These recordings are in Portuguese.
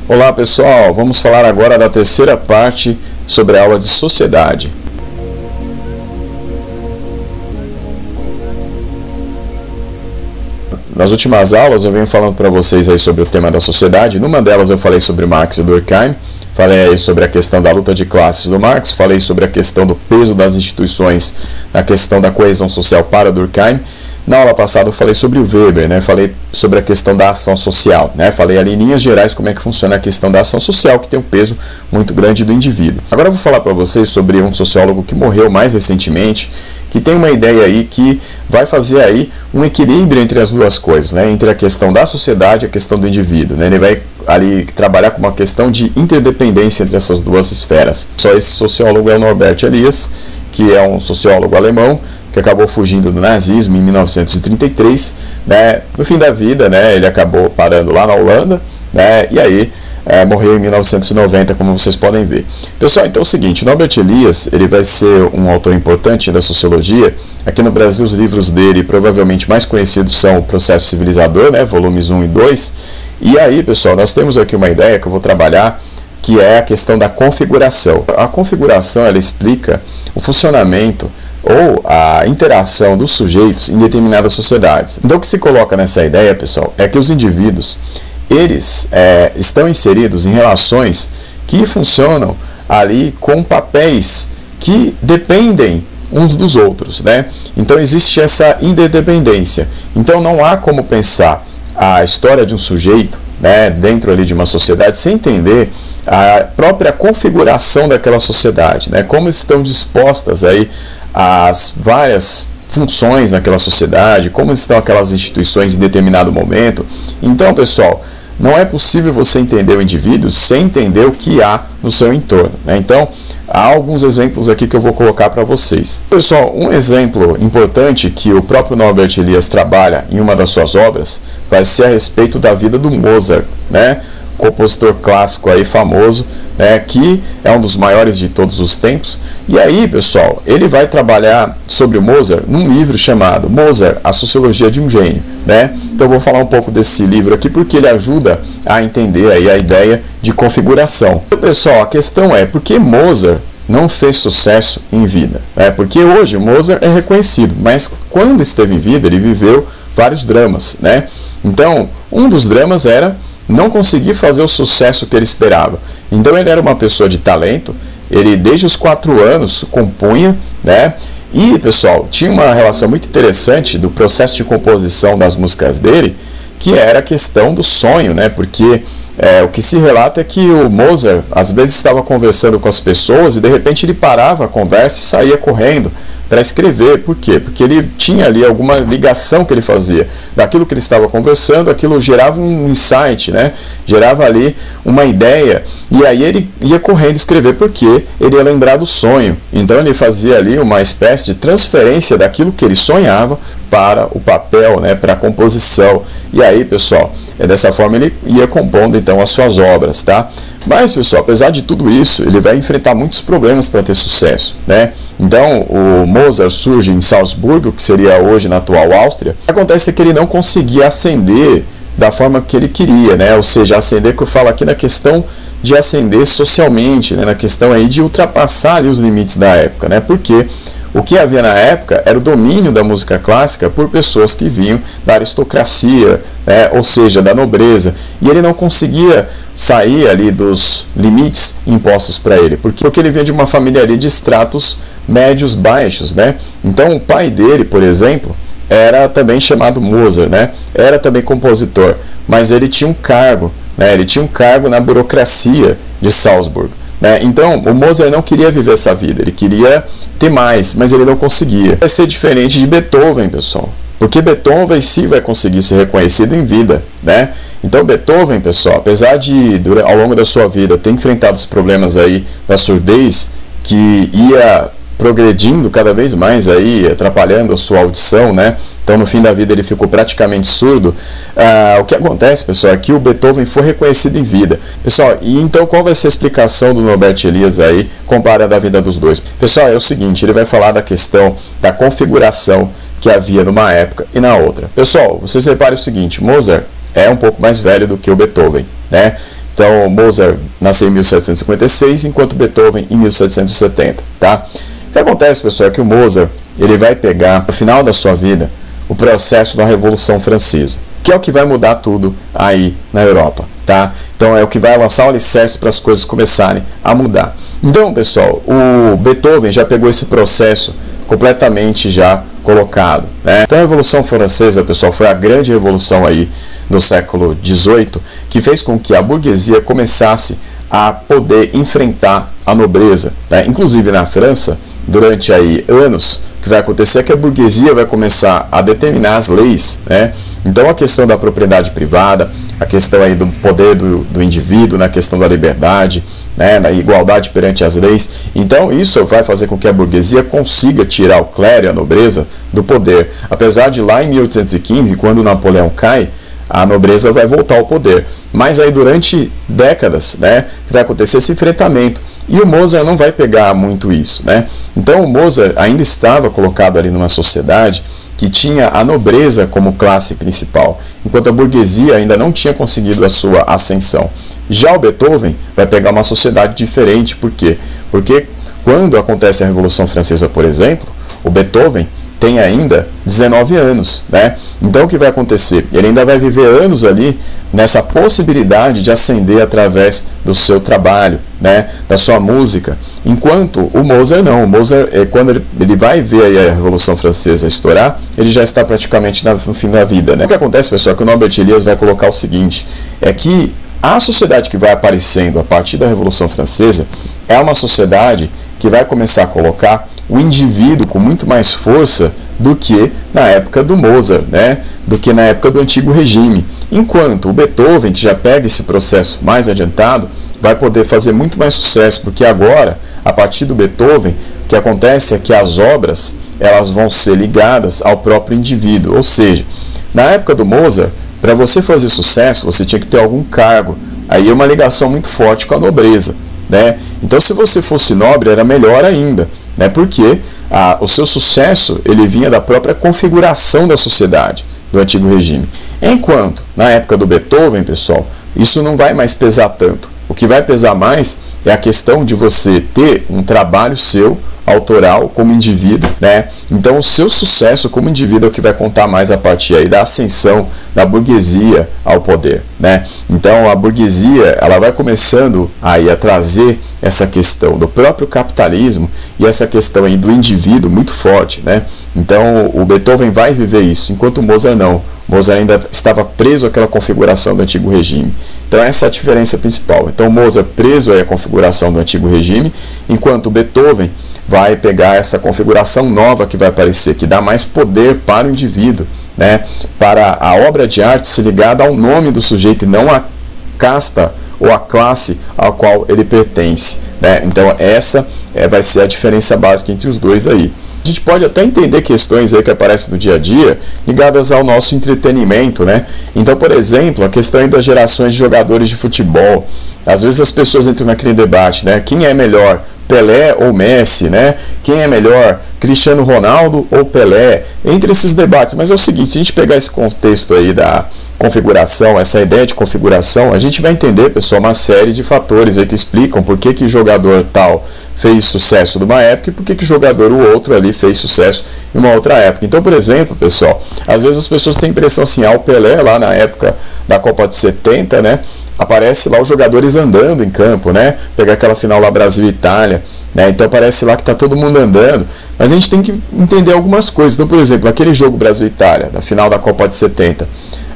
Olá pessoal, vamos falar agora da terceira parte sobre a aula de sociedade. Nas últimas aulas eu venho falando para vocês aí sobre o tema da sociedade. Numa delas eu falei sobre Marx e Durkheim, falei aí sobre a questão da luta de classes do Marx, falei sobre a questão do peso das instituições na questão da coesão social para Durkheim. Na aula passada eu falei sobre o Weber, né? Falei sobre a questão da ação social, né? Falei ali em linhas gerais como é que funciona a questão da ação social, que tem um peso muito grande do indivíduo. Agora eu vou falar para vocês sobre um sociólogo que morreu mais recentemente, que tem uma ideia aí que vai fazer aí um equilíbrio entre as duas coisas, né? Entre a questão da sociedade e a questão do indivíduo, né? Ele vai ali trabalhar com uma questão de interdependência entre essas duas esferas. Só esse sociólogo é o Norbert Elias, que é um sociólogo alemão, que acabou fugindo do nazismo em 1933, né? No fim da vida, né, ele acabou parando lá na Holanda, né, e aí morreu em 1990, como vocês podem ver. Pessoal, então é o seguinte, Norbert Elias, ele vai ser um autor importante da sociologia. Aqui no Brasil os livros dele provavelmente mais conhecidos são O Processo Civilizador, né, volumes 1 e 2, e aí pessoal, nós temos aqui uma ideia que eu vou trabalhar, que é a questão da configuração. A configuração, ela explica o funcionamento ou a interação dos sujeitos em determinadas sociedades. Então o que se coloca nessa ideia, pessoal, é que os indivíduos, eles estão inseridos em relações que funcionam ali com papéis que dependem uns dos outros, né? Então existe essa interdependência. Então não há como pensar a história de um sujeito, né, dentro ali de uma sociedade sem entender a própria configuração daquela sociedade, né? Como estão dispostas aí as várias funções naquela sociedade, como estão aquelas instituições em determinado momento. Então, pessoal, não é possível você entender o indivíduo sem entender o que há no seu entorno, né? Então, há alguns exemplos aqui que eu vou colocar para vocês. Pessoal, um exemplo importante que o próprio Norbert Elias trabalha em uma das suas obras vai ser a respeito da vida do Mozart, né? Compositor clássico aí famoso, né, que é um dos maiores de todos os tempos. E aí, pessoal, ele vai trabalhar sobre o Mozart num livro chamado Mozart, a Sociologia de um Gênio, né? Então eu vou falar um pouco desse livro aqui porque ele ajuda a entender aí a ideia de configuração. Então, pessoal, a questão é por que Mozart não fez sucesso em vida, né? Porque hoje o Mozart é reconhecido, mas quando esteve em vida ele viveu vários dramas, né? Então, um dos dramas era não conseguir fazer o sucesso que ele esperava. Então ele era uma pessoa de talento, ele desde os 4 anos compunha, né? E pessoal, tinha uma relação muito interessante do processo de composição das músicas dele, que era a questão do sonho, né? Porque o que se relata é que o Mozart às vezes estava conversando com as pessoas e de repente ele parava a conversa e saía correndo para escrever. Por quê? Porque ele tinha ali alguma ligação que ele fazia daquilo que ele estava conversando, aquilo gerava um insight, né? Gerava ali uma ideia, e aí ele ia correndo escrever porque ele ia lembrar do sonho. Então ele fazia ali uma espécie de transferência daquilo que ele sonhava para o papel, né? Para a composição. E aí, pessoal, dessa forma ele ia compondo então as suas obras, tá? Mas, pessoal, apesar de tudo isso, ele vai enfrentar muitos problemas para ter sucesso, né? Então, o Mozart surge em Salzburgo, que seria hoje na atual Áustria. O que acontece é que ele não conseguia ascender da forma que ele queria, né? Ou seja, ascender, que eu falo aqui na questão de ascender socialmente, né? Na questão aí de ultrapassar ali os limites da época, né? Porque o que havia na época era o domínio da música clássica por pessoas que vinham da aristocracia, né? Ou seja, da nobreza, e ele não conseguia sair ali dos limites impostos para ele, porque ele vinha de uma família ali de estratos médios baixos, né? Então o pai dele, por exemplo, era também chamado Mozart, né? Era também compositor, mas ele tinha um cargo, né? Ele tinha um cargo na burocracia de Salzburgo, né? Então o Mozart não queria viver essa vida, ele queria ter mais, mas ele não conseguia. Vai ser diferente de Beethoven, pessoal, porque Beethoven sim vai conseguir ser reconhecido em vida, né? Então Beethoven, pessoal, apesar de ao longo da sua vida ter enfrentado os problemas aí da surdez, que ia progredindo cada vez mais aí, atrapalhando a sua audição, né? Então no fim da vida ele ficou praticamente surdo. O que acontece, pessoal, é que o Beethoven foi reconhecido em vida. Pessoal, e então qual vai ser a explicação do Norbert Elias aí, comparando a vida dos dois? Pessoal, é o seguinte, ele vai falar da questão da configuração que havia numa época e na outra. Pessoal, vocês reparem o seguinte, Mozart é um pouco mais velho do que o Beethoven, né? Então, Mozart nasceu em 1756, enquanto Beethoven em 1770, tá? O que acontece, pessoal, é que o Mozart, ele vai pegar, no final da sua vida, o processo da Revolução Francesa, que é o que vai mudar tudo aí na Europa, tá? Então, é o que vai lançar o alicerce para as coisas começarem a mudar. Então, pessoal, o Beethoven já pegou esse processo completamente já colocado, né? Então, a Revolução Francesa, pessoal, foi a grande revolução aí no século XVIII, que fez com que a burguesia começasse a poder enfrentar a nobreza, né? Inclusive na França, durante aí anos, o que vai acontecer é que a burguesia vai começar a determinar as leis, né? Então a questão da propriedade privada, a questão aí do poder do indivíduo, na questão da liberdade, né, da igualdade perante as leis. Então isso vai fazer com que a burguesia consiga tirar o clero e a nobreza do poder. Apesar de lá em 1815, quando Napoleão cai, a nobreza vai voltar ao poder. Mas aí durante décadas, né, vai acontecer esse enfrentamento. E o Mozart não vai pegar muito isso, né? Então o Mozart ainda estava colocado ali numa sociedade que tinha a nobreza como classe principal, enquanto a burguesia ainda não tinha conseguido a sua ascensão. Já o Beethoven vai pegar uma sociedade diferente, por quê? Porque quando acontece a Revolução Francesa, por exemplo, o Beethoven tem ainda 19 anos, né? Então o que vai acontecer? Ele ainda vai viver anos ali nessa possibilidade de ascender através do seu trabalho, né? Da sua música, enquanto o Mozart não. O Mozart, quando ele vai ver aí a Revolução Francesa estourar, ele já está praticamente no fim da vida, né? O que acontece, pessoal, é que o Norbert Elias vai colocar o seguinte, é que a sociedade que vai aparecendo a partir da Revolução Francesa é uma sociedade que vai começar a colocar o indivíduo com muito mais força do que na época do Mozart, né? Do que na época do antigo regime. Enquanto o Beethoven, que já pega esse processo mais adiantado, vai poder fazer muito mais sucesso, porque agora, a partir do Beethoven, o que acontece é que as obras elas vão ser ligadas ao próprio indivíduo. Ou seja, na época do Mozart, para você fazer sucesso, você tinha que ter algum cargo. Aí é uma ligação muito forte com a nobreza, né? Então, se você fosse nobre, era melhor ainda, né? Porque o seu sucesso ele vinha da própria configuração da sociedade do antigo regime. Enquanto, na época do Beethoven, pessoal, isso não vai mais pesar tanto. O que vai pesar mais é a questão de você ter um trabalho seu, autoral, como indivíduo, né? Então o seu sucesso como indivíduo é o que vai contar mais a partir aí da ascensão da burguesia ao poder, né? Então a burguesia, ela vai começando aí a trazer essa questão do próprio capitalismo e essa questão aí do indivíduo muito forte, né? Então o Beethoven vai viver isso, enquanto o Mozart não. Mozart ainda estava preso àquela configuração do antigo regime. Então essa é a diferença principal. Então Mozart preso à configuração do antigo regime, enquanto Beethoven vai pegar essa configuração nova que vai aparecer, que dá mais poder para o indivíduo, né? Para a obra de arte se ligada ao nome do sujeito e não à casta ou à classe ao qual ele pertence, né? Então essa vai ser a diferença básica entre os dois aí. A gente pode até entender questões aí que aparecem no dia a dia ligadas ao nosso entretenimento, né? Então, por exemplo, a questão aí das gerações de jogadores de futebol. Às vezes as pessoas entram naquele debate, né? Quem é melhor, Pelé ou Messi, né? Quem é melhor, Cristiano Ronaldo ou Pelé? Entre esses debates. Mas é o seguinte, se a gente pegar esse contexto aí da configuração, essa ideia de configuração, a gente vai entender, pessoal, uma série de fatores aí que explicam por que que jogador tal fez sucesso numa época e por que que jogador o outro ali fez sucesso em uma outra época. Então, por exemplo, pessoal, às vezes as pessoas têm a impressão assim, o Pelé lá na época da Copa de 70, né? Aparece lá os jogadores andando em campo, né? Pegar aquela final lá Brasil e Itália, né? Então parece lá que está todo mundo andando, mas a gente tem que entender algumas coisas. Então, por exemplo, aquele jogo Brasil e Itália, da final da Copa de 70,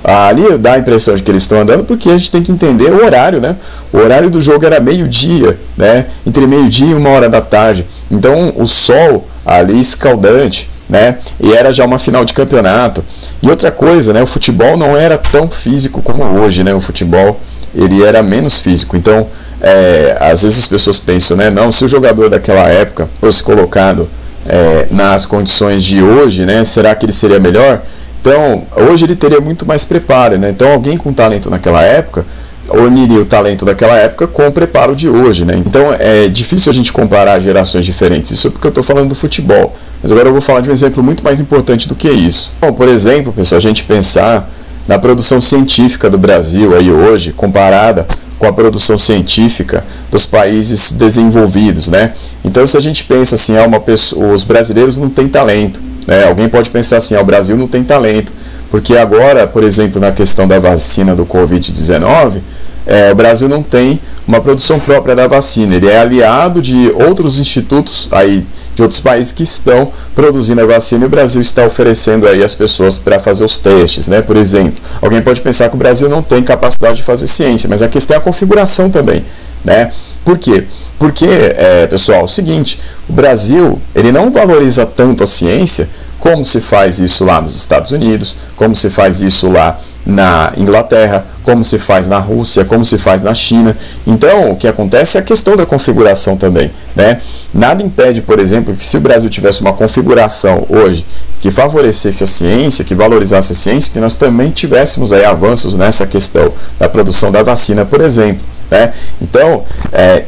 ali dá a impressão de que eles estão andando porque a gente tem que entender o horário, né? O horário do jogo era meio-dia, né? Entre meio-dia e 1h da tarde. Então o sol ali escaldante, né? E era já uma final de campeonato. E outra coisa, né? O futebol não era tão físico como hoje, né? O futebol ele era menos físico. Então às vezes as pessoas pensam, né? Não, se o jogador daquela época fosse colocado nas condições de hoje, né? Será que ele seria melhor? Então, hoje ele teria muito mais preparo, né? Então, alguém com talento naquela época uniria o talento daquela época com o preparo de hoje, né? Então, é difícil a gente comparar gerações diferentes. Isso é porque eu estou falando do futebol. Mas agora eu vou falar de um exemplo muito mais importante do que isso. Bom, por exemplo, pessoal, a gente pensar na produção científica do Brasil aí hoje, comparada com a produção científica dos países desenvolvidos, né? Então, se a gente pensa assim, os brasileiros não têm talento, né? Alguém pode pensar assim, o Brasil não tem talento, porque agora, por exemplo, na questão da vacina do Covid-19, o Brasil não tem uma produção própria da vacina, ele é aliado de outros institutos aí, de outros países que estão produzindo a vacina, e o Brasil está oferecendo aí as pessoas para fazer os testes, né? Por exemplo, alguém pode pensar que o Brasil não tem capacidade de fazer ciência, mas a questão é a configuração também, né? Por quê? Porque, pessoal, é o seguinte, o Brasil, ele não valoriza tanto a ciência como se faz isso lá nos Estados Unidos, como se faz isso lá na Inglaterra, como se faz na Rússia, como se faz na China. Então, o que acontece é a questão da configuração também, né? Nada impede, por exemplo, que se o Brasil tivesse uma configuração hoje que favorecesse a ciência, que valorizasse a ciência, que nós também tivéssemos aí avanços nessa questão da produção da vacina, por exemplo, né? Então,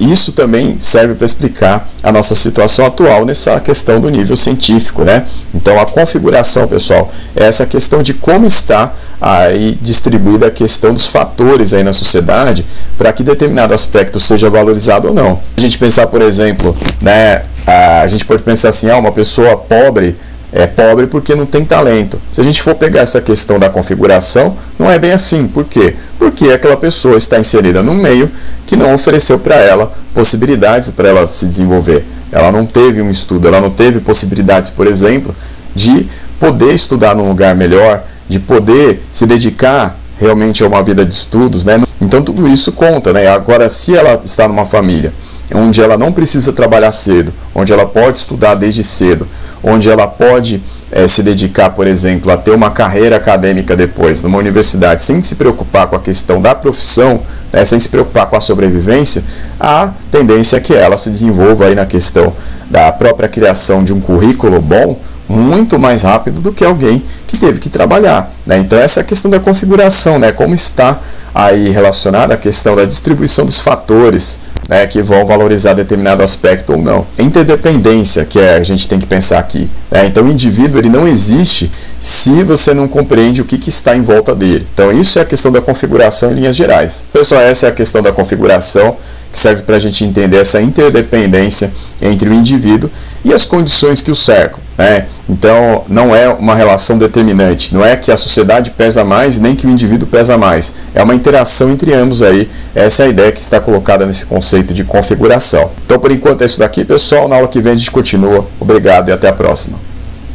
isso também serve para explicar a nossa situação atual nessa questão do nível científico, né? Então, a configuração, pessoal, é essa questão de como está aí distribuída a questão dos fatores aí na sociedade para que determinado aspecto seja valorizado ou não. A gente pensar, por exemplo, né, a gente pode pensar assim, uma pessoa pobre é pobre porque não tem talento. Se a gente for pegar essa questão da configuração, não é bem assim. Por quê? Porque aquela pessoa está inserida num meio que não ofereceu para ela possibilidades para ela se desenvolver. Ela não teve um estudo, ela não teve possibilidades, por exemplo, de poder estudar num lugar melhor, de poder se dedicar realmente a uma vida de estudos, né? Então tudo isso conta, né? Agora, se ela está numa família onde ela não precisa trabalhar cedo, onde ela pode estudar desde cedo, onde ela pode se dedicar, por exemplo, a ter uma carreira acadêmica depois, numa universidade, sem se preocupar com a questão da profissão, né, sem se preocupar com a sobrevivência, a tendência é que ela se desenvolva aí na questão da própria criação de um currículo bom, muito mais rápido do que alguém que teve que trabalhar, né? Então essa é a questão da configuração, né? Como está aí relacionada a questão da distribuição dos fatores, né, que vão valorizar determinado aspecto ou não. Interdependência, que a gente tem que pensar aqui, né? Então o indivíduo ele não existe se você não compreende o que está em volta dele. Então isso é a questão da configuração em linhas gerais. Pessoal, essa é a questão da configuração, que serve para a gente entender essa interdependência entre o indivíduo e as condições que o cercam, né? Então não é uma relação determinante, não é que a sociedade pesa mais nem que o indivíduo pesa mais, é uma interação entre ambos aí. Essa é a ideia que está colocada nesse conceito de configuração. Então por enquanto é isso daqui, pessoal. Na aula que vem a gente continua. Obrigado e até a próxima.